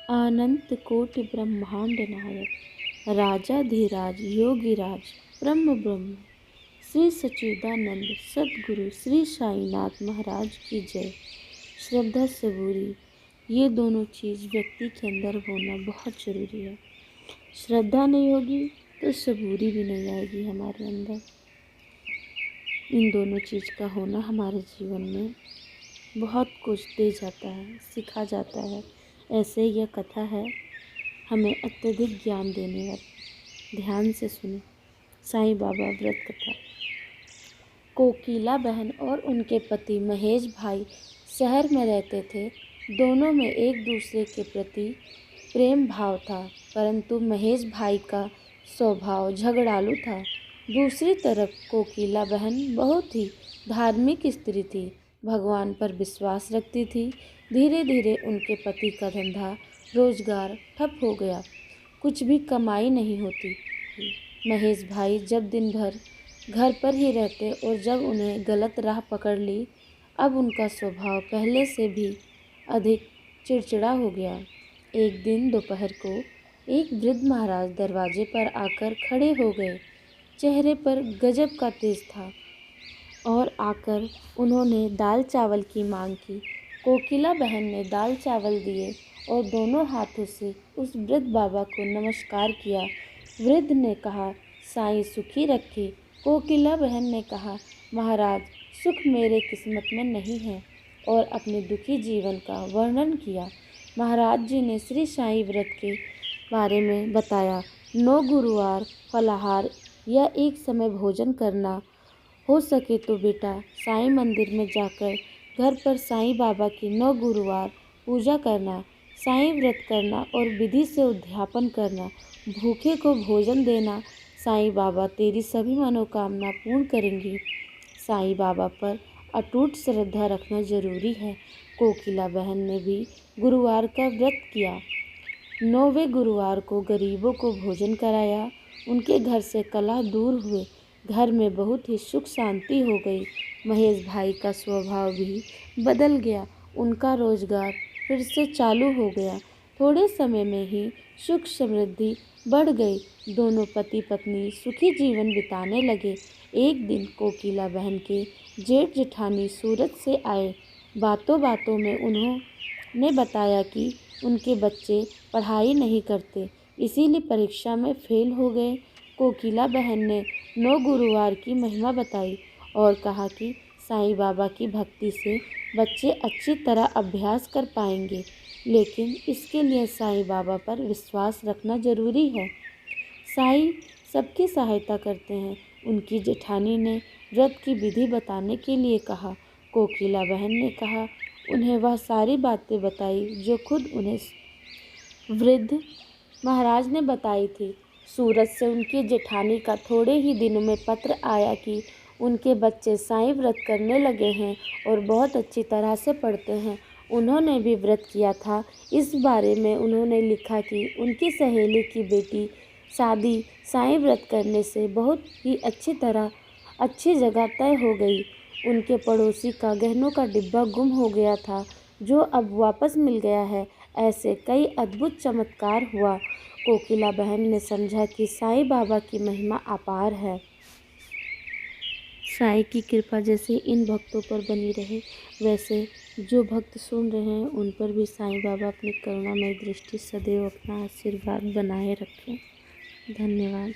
अनंत कोटि ब्रह्मांड नायक, राजाधिराज योगीराज ब्रह्म ब्रह्म, श्री सच्चिदानंद सद्गुरु श्री साईनाथ महाराज की जय। श्रद्धा सबूरी, ये दोनों चीज़ व्यक्ति के अंदर होना बहुत ज़रूरी है। श्रद्धा नहीं होगी तो सबूरी भी नहीं आएगी हमारे अंदर। इन दोनों चीज़ का होना हमारे जीवन में बहुत कुछ दे जाता है, सिखा जाता है। ऐसे यह कथा है हमें अत्यधिक ज्ञान देने वाली। ध्यान से सुने। साईं बाबा व्रत कथा। कोकिला बहन और उनके पति महेश भाई शहर में रहते थे। दोनों में एक दूसरे के प्रति प्रेम भाव था, परंतु महेश भाई का स्वभाव झगड़ालू था। दूसरी तरफ कोकिला बहन बहुत ही धार्मिक स्त्री थी, भगवान पर विश्वास रखती थी। धीरे धीरे उनके पति का धंधा रोजगार ठप हो गया, कुछ भी कमाई नहीं होती। महेश भाई जब दिन भर घर पर ही रहते और जब उन्हें गलत राह पकड़ ली, अब उनका स्वभाव पहले से भी अधिक चिड़चिड़ा हो गया। एक दिन दोपहर को एक वृद्ध महाराज दरवाजे पर आकर खड़े हो गए। चेहरे पर गजब का तेज था और आकर उन्होंने दाल चावल की मांग की। कोकिला बहन ने दाल चावल दिए और दोनों हाथों से उस वृद्ध बाबा को नमस्कार किया। वृद्ध ने कहा, साईं सुखी रखे। कोकिला बहन ने कहा, महाराज सुख मेरे किस्मत में नहीं है, और अपने दुखी जीवन का वर्णन किया। महाराज जी ने श्री साईं व्रत के बारे में बताया। 9 गुरुवार फलाहार या एक समय भोजन करना, हो सके तो बेटा साईं मंदिर में जाकर घर पर साईं बाबा की 9 गुरुवार पूजा करना, साईं व्रत करना और विधि से उद्यापन करना, भूखे को भोजन देना। साईं बाबा तेरी सभी मनोकामना पूर्ण करेंगे। साईं बाबा पर अटूट श्रद्धा रखना जरूरी है। कोकिला बहन ने भी गुरुवार का व्रत किया। 9वें गुरुवार को गरीबों को भोजन कराया। उनके घर से कलह दूर हुए। घर में बहुत ही सुख शांति हो गई। महेश भाई का स्वभाव भी बदल गया। उनका रोजगार फिर से चालू हो गया। थोड़े समय में ही सुख समृद्धि बढ़ गई। दोनों पति पत्नी सुखी जीवन बिताने लगे। एक दिन कोकिला बहन के जेठ जेठानी सूरत से आए। बातों बातों में उन्होंने बताया कि उनके बच्चे पढ़ाई नहीं करते, इसीलिए परीक्षा में फेल हो गए। कोकिला बहन ने 9 गुरुवार की महिमा बताई और कहा कि साईं बाबा की भक्ति से बच्चे अच्छी तरह अभ्यास कर पाएंगे, लेकिन इसके लिए साईं बाबा पर विश्वास रखना जरूरी है। साईं सबकी सहायता करते हैं। उनकी जेठानी ने व्रत की विधि बताने के लिए कहा। कोकिला बहन ने कहा, उन्हें वह सारी बातें बताई जो खुद उन्हें वृद्ध महाराज ने बताई थी। सूरत से उनकी जेठानी का थोड़े ही दिनों में पत्र आया कि उनके बच्चे साईं व्रत करने लगे हैं और बहुत अच्छी तरह से पढ़ते हैं। उन्होंने भी व्रत किया था। इस बारे में उन्होंने लिखा कि उनकी सहेली की बेटी शादी साईं व्रत करने से बहुत ही अच्छी जगह तय हो गई। उनके पड़ोसी का गहनों का डिब्बा गुम हो गया था, जो अब वापस मिल गया है। ऐसे कई अद्भुत चमत्कार हुआ। कोकिला बहन ने समझा कि साईं बाबा की महिमा अपार है। साईं की कृपा जैसे इन भक्तों पर बनी रहे, वैसे जो भक्त सुन रहे हैं उन पर भी साईं बाबा अपनी करुणामय दृष्टि सदैव अपना आशीर्वाद बनाए रखें। धन्यवाद।